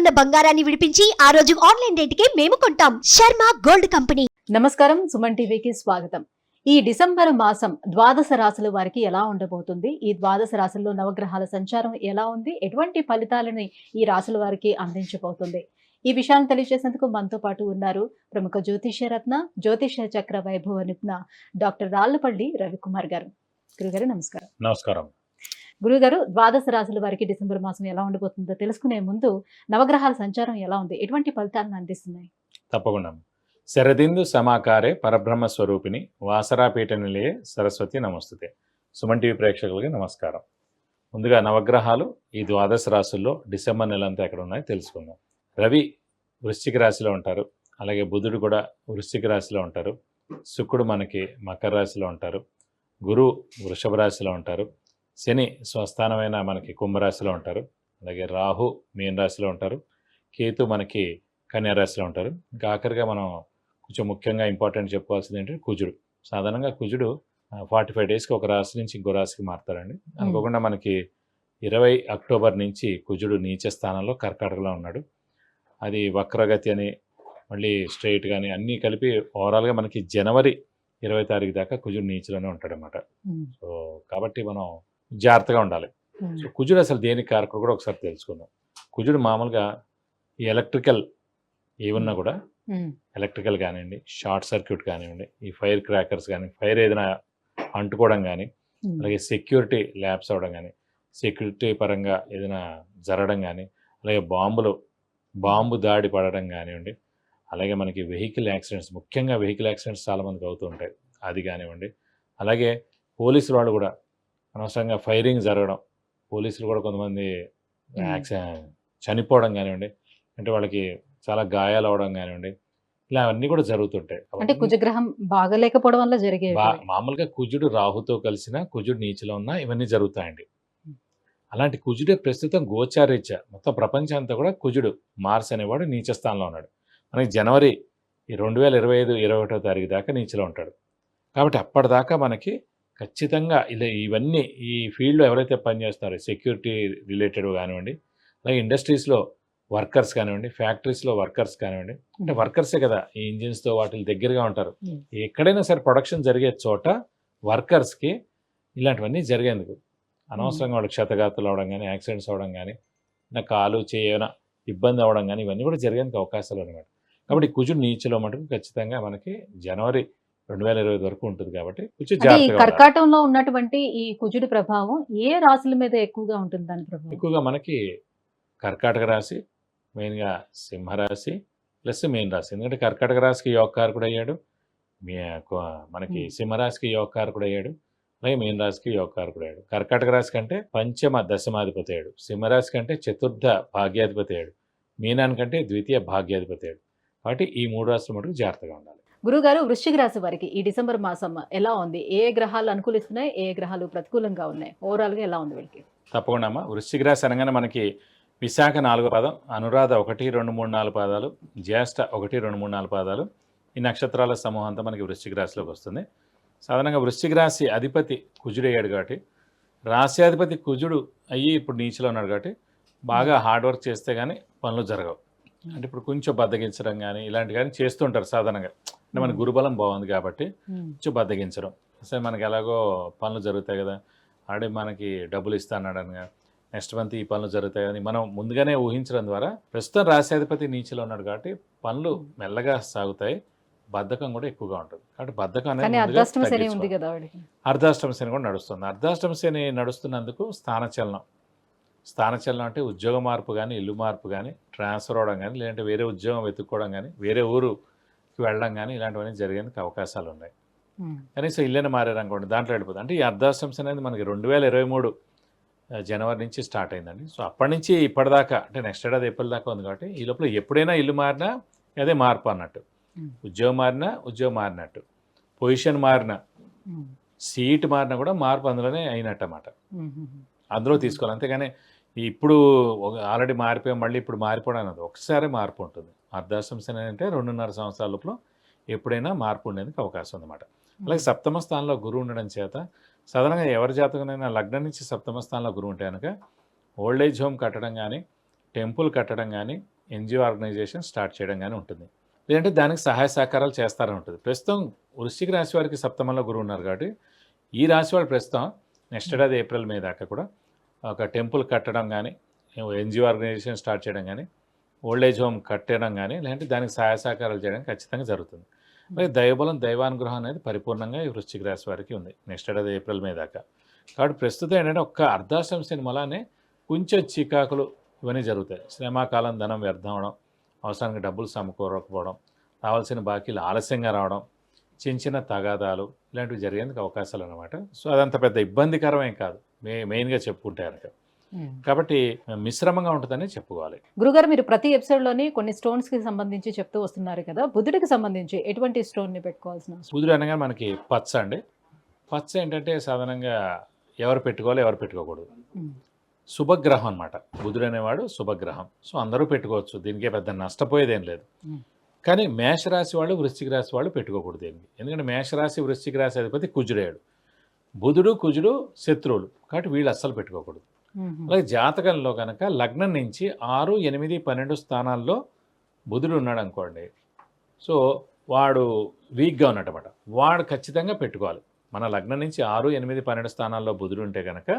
ఉన్న బంగారాన్ని విడిపించి ఆ రోజు ఆన్లైన్ రేటుకే మేము కొంటాం. Sharma gold company. నమస్కారం, సుమన్ టీవీకి స్వాగతం. ఈ డిసెంబర్ మాసం ద్వాదశ రాశుల వారికి ఎలా ఉండబోతుంది, ఈ ద్వాదశ రాశుల్లో నవగ్రహాల సంచారం ఎలా ఉంది, ఎటువంటి ఫలితాలని ఈ రాశుల వారికి అందించబోతుంది, ఈ విషయాన్ని తెలియజేసేందుకు మనతో పాటు ఉన్నారు ప్రముఖ జ్యోతిష్య రత్న, జ్యోతిష్య చక్ర వైభవ నిపుణ డాక్టర్ రాళ్లపల్లి రవికుమార్ గారు. గురుగారు నమస్కారం. నమస్కారం. గురుగారు, ద్వాదశ రాశుల వారికి డిసెంబర్ మాసం ఎలా ఉండబోతుందో తెలుసుకునే ముందు నవగ్రహాల సంచారం ఎలా ఉంది, ఎటువంటి ఫలితాలను అందిస్తున్నాయి? తప్పకుండా. శరదిందు సమాకారే పరబ్రహ్మ స్వరూపిణి వాసరాపీఠ నిలయే సరస్వతి నమస్తుతే. సుమన్ టీవీ ప్రేక్షకులకి నమస్కారం. ముందుగా నవగ్రహాలు ఈ ద్వాదశ రాశుల్లో డిసెంబర్ నెలంతా ఎక్కడ ఉన్నాయో తెలుసుకుందాం. రవి వృశ్చిక రాశిలో ఉంటారు, అలాగే బుధుడు కూడా వృశ్చిక రాశిలో ఉంటారు, శుక్రుడు మనకి మకర రాశిలో ఉంటారు, గురువు వృషభ రాశిలో ఉంటారు, శని స్వస్థానమైన మనకి కుంభరాశిలో ఉంటారు, అలాగే రాహు మీన రాశిలో ఉంటారు, కేతు మనకి కన్యా రాశిలో ఉంటారు. ఇంకా ఆఖరిగా మనం కొంచెం ముఖ్యంగా ఇంపార్టెంట్ చెప్పుకోవాల్సింది ఏంటంటే కుజుడు. సాధారణంగా కుజుడు 45 డేస్కి ఒక రాశి నుంచి ఇంకో రాశికి మారుతారండి. అనుకోకుండా మనకి 20 అక్టోబర్ నుంచి కుజుడు నీచ స్థానంలో కర్కాటకలో ఉన్నాడు. అది వక్రగతి అని మళ్ళీ స్ట్రైట్ కానీ అన్నీ కలిపి ఓవరాల్గా మనకి జనవరి 20 తారీఖు దాకా కుజుడు నీచలోనే ఉంటాడు అన్నమాట. సో కాబట్టి మనం జాగ్రత్తగా ఉండాలి. సో కుజుడు అసలు దేనికి కారకుడు కూడా ఒకసారి తెలుసుకుందాం. కుజుడు మామూలుగా ఈ ఎలక్ట్రికల్ ఏమన్నా కూడా ఎలక్ట్రికల్ కానివ్వండి, షార్ట్ సర్క్యూట్ కానివ్వండి, ఈ ఫైర్ క్రాకర్స్ కానీ, ఫైర్ ఏదైనా అంటుకోవడం కానీ, అలాగే సెక్యూరిటీ ల్యాబ్స్ అవ్వడం కానీ, సెక్యూరిటీ పరంగా ఏదైనా జరగడం కానీ, అలాగే బాంబు దాడి పడడం కానివ్వండి, అలాగే మనకి వెహికల్ యాక్సిడెంట్స్, ముఖ్యంగా వెహికల్ యాక్సిడెంట్స్ చాలామందికి అవుతూ ఉంటాయి, అది కానివ్వండి. అలాగే పోలీసులు వాళ్ళు కూడా అనవసరంగా ఫైరింగ్ జరగడం, పోలీసులు కూడా కొంతమంది చనిపోవడం కానివ్వండి, అంటే వాళ్ళకి చాలా గాయాలు అవడం కానివ్వండి, ఇలా అవన్నీ కూడా జరుగుతుంటాయి. అంటే కుజగ్రహం బాగలేకపోవడం వల్ల జరిగే మామూలుగా కుజుడు రాహుతో కలిసిన, కుజుడు నీచలో ఉన్న ఇవన్నీ జరుగుతాయండి. అలాంటి కుజుడే ప్రస్తుతం గోచారీత్యా మొత్తం ప్రపంచం అంతా కూడా కుజుడు మార్స్ అనేవాడు నీచ స్థానంలో ఉన్నాడు. మనకి జనవరి 2025 21వ తారీఖు దాకా నీచలో ఉంటాడు. కాబట్టి అప్పటిదాకా మనకి ఖచ్చితంగా ఇలా ఇవన్నీ ఈ ఫీల్డ్లో ఎవరైతే పనిచేస్తున్నారో సెక్యూరిటీ రిలేటెడ్ కానివ్వండి, అలాగే ఇండస్ట్రీస్లో వర్కర్స్ కానివ్వండి, ఫ్యాక్టరీస్లో వర్కర్స్ కానివ్వండి, అంటే వర్కర్సే కదా ఈ ఇంజిన్స్తో వాటి దగ్గరగా ఉంటారు. ఎక్కడైనా సరే ప్రొడక్షన్ జరిగే చోట వర్కర్స్కి ఇలాంటివన్నీ జరిగేందుకు అనవసరంగా వాళ్ళకి క్షతగాతులు అవడం కానీ, యాక్సిడెంట్స్ అవడం కానీ, నా కాలు చేయన ఇబ్బంది అవడం కానీ, ఇవన్నీ కూడా జరిగేందుకు అవకాశాలు అనమాట. కాబట్టి కుజుడు నీచలో మటుకు ఖచ్చితంగా మనకి జనవరి 2025 వరకు ఉంటుంది. కాబట్టి కర్కాటకంలో ఉన్నటువంటి ఈ కుజుడి ప్రభావం ఏ రాశుల మీద ఎక్కువగా ఉంటుంది? దాని ప్రభావం ఎక్కువగా మనకి కర్కాటక రాశి, మెయిన్గా సింహరాశి ప్లస్ మీన రాశి. ఎందుకంటే కర్కాటక రాశికి యోగకారకుడు అయ్యాడు, మనకి సింహరాశికి యోగకారకుడు అయ్యాడు, అలాగే మీన రాశికి యోగకారకుడు అయ్యాడు. కర్కాటక రాశి కంటే పంచమ దశమాధిపతి అయ్యాడు, సింహరాశి కంటే చతుర్థ భాగ్యాధిపతి అయ్యాడు, మీనానికంటే ద్వితీయ భాగ్యాధిపతి అయ్యాడు. కాబట్టి ఈ 3 రాశులు మటుకు జాగ్రత్తగా ఉండాలి. గురుగారు, వృశ్చిక రాశి వారికి ఈ డిసెంబర్ మాసం ఎలా ఉంది? ఏ గ్రహాలు అనుకూలిస్తున్నాయి, ఏ గ్రహాలు ప్రతికూలంగా ఉన్నాయి, ఓవరాల్గా ఎలా ఉంది వీళ్ళకి? తప్పకుండా అమ్మ. వృశ్చిక రాశి అనగానే మనకి విశాఖ 4వ పాదం, అనురాధ 1, 2, 3, 4 పాదాలు, జ్యేష్ఠ 1, 2, 3, 4 పాదాలు, ఈ నక్షత్రాల సమూహం అంతా మనకి వృశ్చిక రాశిలోకి వస్తుంది. సాధారణంగా వృశ్చిక రాశి అధిపతి కుజుడు అయ్యాడు కాబట్టి, రాశ్యాధిపతి కుజుడు అయ్యి ఇప్పుడు నీచలో ఉన్నాడు కాబట్టి బాగా హార్డ్ వర్క్ చేస్తే కానీ పనులు జరగవు. అంటే ఇప్పుడు కొంచెం బద్దగించడం కానీ ఇలాంటి కానీ చేస్తుంటారు సాధారణంగా. అంటే మన గురుబలం బాగుంది కాబట్టి కొంచెం బద్దగించడం, అసలు మనకి ఎలాగో పనులు జరుగుతాయి కదా, ఆడే మనకి డబ్బులు ఇస్తానడనగా నెక్స్ట్ మంత్ ఈ పనులు జరుగుతాయి అని మనం ముందుగానే ఊహించడం ద్వారా ప్రస్తుతం రాశ్యాధిపతి నీచలో ఉన్నాడు కాబట్టి పనులు మెల్లగా సాగుతాయి, బద్ధకం కూడా ఎక్కువగా ఉంటుంది. కాబట్టి బద్ధకం అనేది అర్ధాష్టమ శని కూడా నడుస్తుంది. అర్ధాష్టమ శని నడుస్తున్నందుకు స్థానచలనం అంటే ఉద్యోగ మార్పు కానీ, ఇల్లు మార్పు కానీ, ట్రాన్స్ఫర్ అవ్వడం కానీ, లేదంటే వేరే ఉద్యోగం వెతుక్కోవడం కానీ, వేరే ఊరుకి వెళ్ళడం కానీ, ఇలాంటివన్నీ జరిగేందుకు అవకాశాలు ఉన్నాయి. కనీసం ఇల్లుని మారారనుకోండి దాంట్లో వెళ్ళిపోతుంది. అంటే ఈ అర్ధాష్టమ శని అనేది మనకి 2023 జనవరి నుంచి స్టార్ట్ అయిందండి. సో అప్పటి నుంచి ఇప్పటిదాకా, అంటే నెక్స్ట్ ఏడాది ఏప్రిల్ దాకా ఉంది కాబట్టి ఈ లోపల ఎప్పుడైనా ఇల్లు మారినా అదే మార్పు అన్నట్టు, ఉద్యోగం మారినట్టు, పొజిషన్ మారినా, సీట్ మారినా కూడా మార్పు అందులోనే అయినట్టు అన్నమాట. అందులో తీసుకోవాలి. అంతేగాని ఇప్పుడు ఆల్రెడీ మారిపోయాం మళ్ళీ ఇప్పుడు మారిపోవడం అనేది ఒకసారి మార్పు ఉంటుంది. అర్ధాష్టమ శని అంటే 2.5 సంవత్సరాల లోపల ఎప్పుడైనా మార్పు ఉండేందుకు అవకాశం ఉందన్నమాట. అలాగే సప్తమ స్థానంలో గురువు ఉండడం చేత సాధారణంగా ఎవరి జాతకమైనా లగ్నం నుంచి సప్తమ స్థానంలో గురువు ఉంటే కనుక ఓల్డ్ ఏజ్ హోమ్ కట్టడం కానీ, టెంపుల్ కట్టడం కానీ, ఎన్జిఓ ఆర్గనైజేషన్ స్టార్ట్ చేయడం కానీ ఉంటుంది. లేదంటే దానికి సహాయ సహకారాలు చేస్తారని ఉంటుంది. ప్రస్తుతం వృశ్చిక రాశి వారికి సప్తమంలో గురువు ఉన్నారు కాబట్టి ఈ రాశి వాళ్ళు ప్రస్తుతం నెక్స్ట్ ఏడాది ఏప్రిల్ మే దాకా కూడా ఒక టెంపుల్ కట్టడం కానీ, ఎన్జిఓ ఆర్గనైజేషన్ స్టార్ట్ చేయడం కానీ, ఓల్డ్ ఏజ్ హోమ్ కట్టడం కానీ, లేదంటే దానికి సహాయ సహకారాలు చేయడం ఖచ్చితంగా జరుగుతుంది. అలాగే దైవబలం, దైవానుగ్రహం అనేది పరిపూర్ణంగా ఈ వృశ్చిక రాశి వారికి ఉంది నెక్స్ట్ ఏడాది ఏప్రిల్ మే దాకా. కాబట్టి ప్రస్తుతం ఏంటంటే ఒక్క అర్ధాష్టమ శని వల్లనే కొంచెం చికాకులు ఇవన్నీ జరుగుతాయి. శ్రమకాలం ధనం వ్యర్థం అవడం, అవసరానికి డబ్బులు సమకూరకపోవడం, రావాల్సిన బాకీలు ఆలస్యంగా రావడం, చిన్న చిన్న తగాదాలు ఇలాంటివి జరిగేందుకు అవకాశాలు అన్నమాట. సో అదంత పెద్ద ఇబ్బందికరమేం కాదు మెయిన్గా చెప్పుకుంటే కనుక. కాబట్టి మిశ్రమంగా ఉంటుందని చెప్పుకోవాలి. గురుగారు, మీరు ప్రతి ఎపిసోడ్లోని కొన్ని స్టోన్స్కి సంబంధించి చెప్తూ వస్తున్నారు కదా, బుధుడికి సంబంధించి ఎటువంటి స్టోన్ని పెట్టుకోవాల్సిన అవసరం? బుధుడు అనగా మనకి పచ్చ అండి. పచ్చ ఏంటంటే సాధారణంగా ఎవరు పెట్టుకోవాలి, ఎవరు పెట్టుకోకూడదు. శుభగ్రహం అనమాట. బుధుడు అనేవాడు శుభగ్రహం. సో అందరూ పెట్టుకోవచ్చు, దీనికే పెద్ద నష్టపోయేదేం లేదు. కానీ మేషరాశి వాళ్ళు, వృశ్చిక రాశి వాళ్ళు పెట్టుకోకూడదు దీనికి. ఎందుకంటే మేషరాశి, వృశ్చిక రాశి అధిపతి కుజుడేడు. బుధుడు కుజుడు శత్రువులు, కాబట్టి వీళ్ళు అస్సలు పెట్టుకోకూడదు. అలాగే జాతకంలో కనుక లగ్నం నుంచి 6, 8, 12 స్థానాల్లో బుధుడు ఉన్నాడు అనుకోండి, సో వాడు వీక్గా ఉన్నట్టమాట. వాడు ఖచ్చితంగా పెట్టుకోవాలి. మన లగ్నం నుంచి 6, 8, 12 స్థానాల్లో బుధుడు ఉంటే కనుక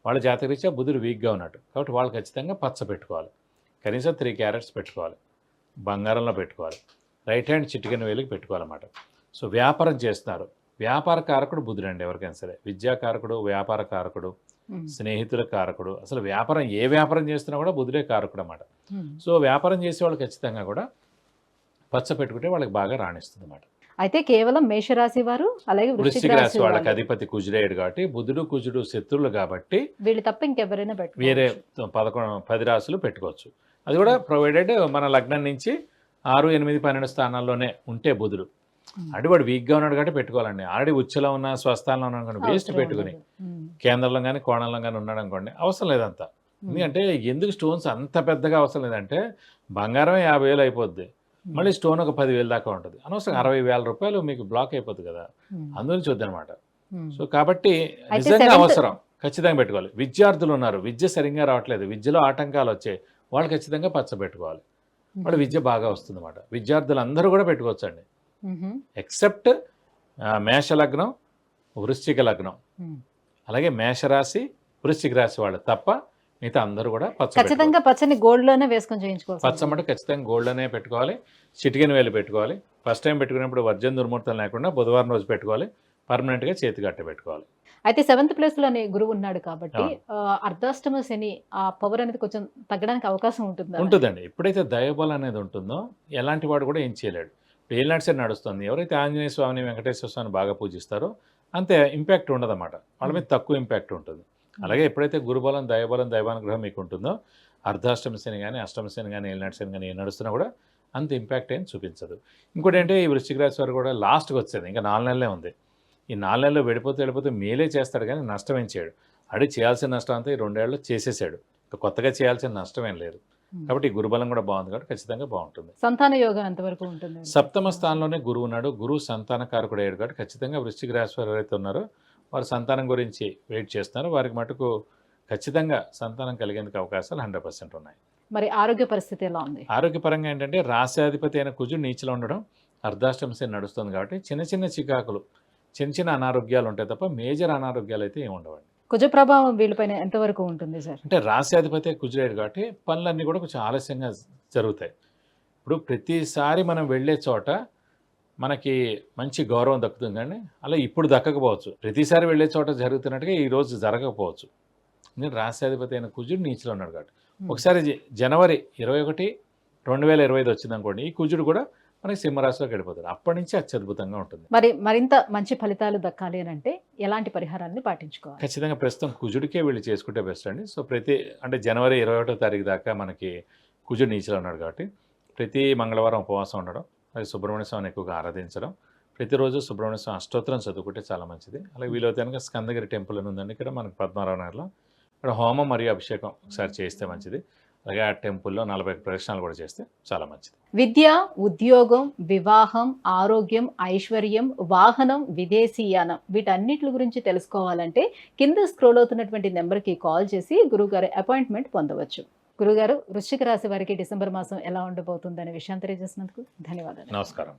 వాళ్ళ జాతకరీత్యా బుధుడు వీక్గా ఉన్నట్టు. కాబట్టి వాళ్ళు ఖచ్చితంగా పచ్చ పెట్టుకోవాలి. కనీసం 3 క్యారెట్స్ పెట్టుకోవాలి. బంగారంలో పెట్టుకోవాలి. రైట్ హ్యాండ్ చిటికెన వేలికి పెట్టుకోవాలన్నమాట. సో వ్యాపారం చేస్తున్నారు, వ్యాపార కారకుడు బుధుడు అండి. ఎవరికైనా సరే విద్యాకారకుడు, వ్యాపార కారకుడు, స్నేహితుల కారకుడు. అసలు వ్యాపారం ఏ వ్యాపారం చేస్తున్నా కూడా బుధుడే కారకుడు అన్నమాట. సో వ్యాపారం చేసేవాళ్ళు ఖచ్చితంగా కూడా పచ్చ పెట్టుకుంటే వాళ్ళకి బాగా రాణిస్తుంది అన్నమాట. అయితే కేవలం మేషరాశి వారు, అలాగే వృశ్చిక రాశి వాళ్ళకి అధిపతి కుజుడేయుడు కాబట్టి, బుధుడు కుజుడు శత్రువులు కాబట్టి వీళ్ళు తప్ప ఇంకెవరైనా పెట్టుకోవచ్చు. వేరే 10 రాశులు పెట్టుకోవచ్చు. అది కూడా ప్రొవైడెడ్ మన లగ్నం నుంచి 6, 8, 12 స్థానాల్లోనే ఉంటే బుధుడు. అంటే వాడు వీక్గా ఉన్నాడు కాబట్టి పెట్టుకోవాలండి. ఆల్రెడీ ఉచ్చలో ఉన్న స్వస్థానంలో ఉన్నాడు అనుకోండి, వేస్ట్ పెట్టుకుని. కేంద్రంలో కానీ కోణంలో కానీ ఉన్నాడు అనుకోండి, అవసరం లేదంతా. ఎందుకంటే ఎందుకు స్టోన్స్ అంత పెద్దగా అవసరం లేదంటే బంగారమే 50,000 అయిపోద్ది, మళ్ళీ స్టోన్ ఒక 10,000 దాకా ఉంటుంది. అనవసరం 60,000 రూపాయలు మీకు బ్లాక్ అయిపోతుంది కదా, అందులోంచి వద్దనమాట. సో కాబట్టి నిజంగా అవసరం, ఖచ్చితంగా పెట్టుకోవాలి. విద్యార్థులు ఉన్నారు, విద్య సరిగ్గా రావట్లేదు, విద్యలో ఆటంకాలు వచ్చాయి, వాళ్ళు ఖచ్చితంగా పచ్చ పెట్టుకోవాలి. వాళ్ళు విద్య బాగా వస్తుంది అన్నమాట. విద్యార్థులు అందరూ కూడా పెట్టుకోవచ్చండి, ఎక్సెప్ట్ మేష లగ్నం, వృశ్చిక లగ్నం, అలాగే మేషరాశి, వృశ్చిక రాశి వాళ్ళు తప్ప మిగతా అందరూ కూడా పచ్చ ఖచ్చితంగా పచ్చని గోల్డ్ లోనే వేసుకొని చేయించుకోవాలి. పచ్చ అంటే ఖచ్చితంగా గోల్డ్లోనే పెట్టుకోవాలి. చిటికెన వేలు పెట్టుకోవాలి. ఫస్ట్ టైం పెట్టుకున్నప్పుడు వర్జన్ దుర్ముహూర్తం లేకుండా బుధవారం రోజు పెట్టుకోవాలి. పర్మనెంట్గా చేతి గట్ట పెట్టుకోవాలి. అయితే 7th ప్లేస్లోనే గురువు ఉన్నాడు కాబట్టి అర్ధాష్టమ శని ఆ పవర్ అనేది కొంచెం తగ్గడానికి అవకాశం ఉంటుందండి. ఎప్పుడైతే దైవబలం అనేది ఉంటుందో ఎలాంటి వాడు కూడా ఏం చేయలేడు. ఏళ్ళనాటి శని నడుస్తుంది, ఎవరైతే ఆంజనేయ స్వామిని, వెంకటేశ్వర స్వామిని బాగా పూజిస్తారో అంతే ఇంపాక్ట్ ఉండదన్నమాట, వాళ్ళ మీద తక్కువ ఇంపాక్ట్ ఉంటుంది. అలాగే ఎప్పుడైతే గురుబలం, దైవబలం, దైవానుగ్రహం మీకు ఉంటుందో అర్ధాష్టమ శని కానీ, అష్టమ శని కానీ, ఏళ్ళనాటి శని కానీ ఏం నడుస్తున్నా కూడా అంత ఇంపాక్ట్ ఏం చూపించదు. ఇంకోటి ఏంటంటే ఈ వృశ్చిక రాశి వారు కూడా లాస్ట్కి వచ్చేది, ఇంకా 4 నెలలే ఉంది. ఈ 4 నెలల్లో వెళ్ళిపోతే మేలే చేస్తాడు కానీ నష్టం ఏం చేయడు. అడిగి చేయాల్సిన నష్టం అంతా ఈ 2 ఏళ్ళలో చేసేసాడు, కొత్తగా చేయాల్సిన నష్టం ఏం లేదు. కాబట్టి గురుబలం కూడా బాగుంది కాబట్టి ఖచ్చితంగా బాగుంటుంది. సంతాన యోగం ఎంతవరకు ఉంటుంది? సప్తమ స్థానంలోనే గురువు ఉన్నాడు. గురువు సంతాన కారకుడు అయ్యాడు కాబట్టి ఖచ్చితంగా వృశ్చిక రాశి వారు ఎవరైతే ఉన్నారో వారు సంతానం గురించి వెయిట్ చేస్తున్నారు. వారికి మటుకు ఖచ్చితంగా సంతానం కలిగేందుకు అవకాశాలు 100% ఉన్నాయి. మరి ఆరోగ్య పరిస్థితి ఎలా ఉంది? ఆరోగ్యపరంగా ఏంటంటే రాశ్యాధిపతి అయిన కుజుడు నీచలో ఉండడం, అర్ధాష్టమ శని నడుస్తుంది కాబట్టి చిన్న చిన్న చికాకులు, చిన్న చిన్న అనారోగ్యాలు ఉంటాయి తప్ప మేజర్ అనారోగ్యాలు అయితే ఏమి ఉండవండి. కుజ ప్రభావం వీళ్ళపైన ఎంతవరకు ఉంటుంది సార్? అంటే రాశ్యాధిపతి కుజుడేడు కాబట్టి పనులన్నీ కూడా కొంచెం ఆలస్యంగా జరుగుతాయి. ఇప్పుడు ప్రతిసారి మనం వెళ్ళే చోట మనకి మంచి గౌరవం దక్కుతుంది కానీ అలా ఇప్పుడు దక్కకపోవచ్చు. ప్రతిసారి వెళ్ళే చోట జరుగుతున్నట్టుగా ఈరోజు జరగకపోవచ్చు. నేను రాశ్యాధిపతి అయిన కుజుడు నీచలో ఉన్నాడు కాబట్టి ఒకసారి జనవరి 21, 2025 వచ్చింది అనుకోండి, ఈ కుజుడు కూడా మనకి సింహరాశిలోకి వెళ్ళిపోతాడు. అప్పటి నుంచి అత్యద్భుతంగా ఉంటుంది. మరింత మంచి ఫలితాలు దక్కాలి అని అంటే ఎలాంటి పరిహారాన్ని పాటించుకోవాలి? ఖచ్చితంగా ప్రస్తుతం కుజుడికే వీళ్ళు చేసుకుంటే బెస్ట్ అండి. సో అంటే జనవరి 21వ తారీఖు దాకా మనకి కుజుడు నీచలో ఉన్నాడు కాబట్టి ప్రతి మంగళవారం ఉపవాసం ఉండడం, అలాగే సుబ్రహ్మణ్య స్వామిని ఎక్కువగా ఆరాధించడం, ప్రతిరోజు సుబ్రహ్మణ్య స్వామి అష్టోత్తరం చదువుకుంటే చాలా మంచిది. అలాగే వీలైతే కనుక స్కందగిరి టెంపుల్ అని ఉందండి ఇక్కడ మనకి పద్మారావు నగర్లో, ఇక్కడ హోమం మరియు అభిషేకం ఒకసారి చేస్తే మంచిది. అలాగే ఆ టెంపుల్లో 40 ప్రదక్షిణాలు కూడా చేస్తే చాలా మంచిది. విద్య, ఉద్యోగం, వివాహం, ఆరోగ్యం, ఐశ్వర్యం, వాహనం, విదేశీయానం వీటన్నిటి గురించి తెలుసుకోవాలంటే కింద స్క్రోల్ అవుతున్నటువంటి నెంబర్కి కాల్ చేసి గురువుగారి అపాయింట్మెంట్ పొందవచ్చు. గురుగారు, వృశ్చిక రాశి వారికి డిసెంబర్ మాసం ఎలా ఉండబోతుంది అనే విషయాన్ని తెలియజేసినందుకు ధన్యవాదాలు. నమస్కారం.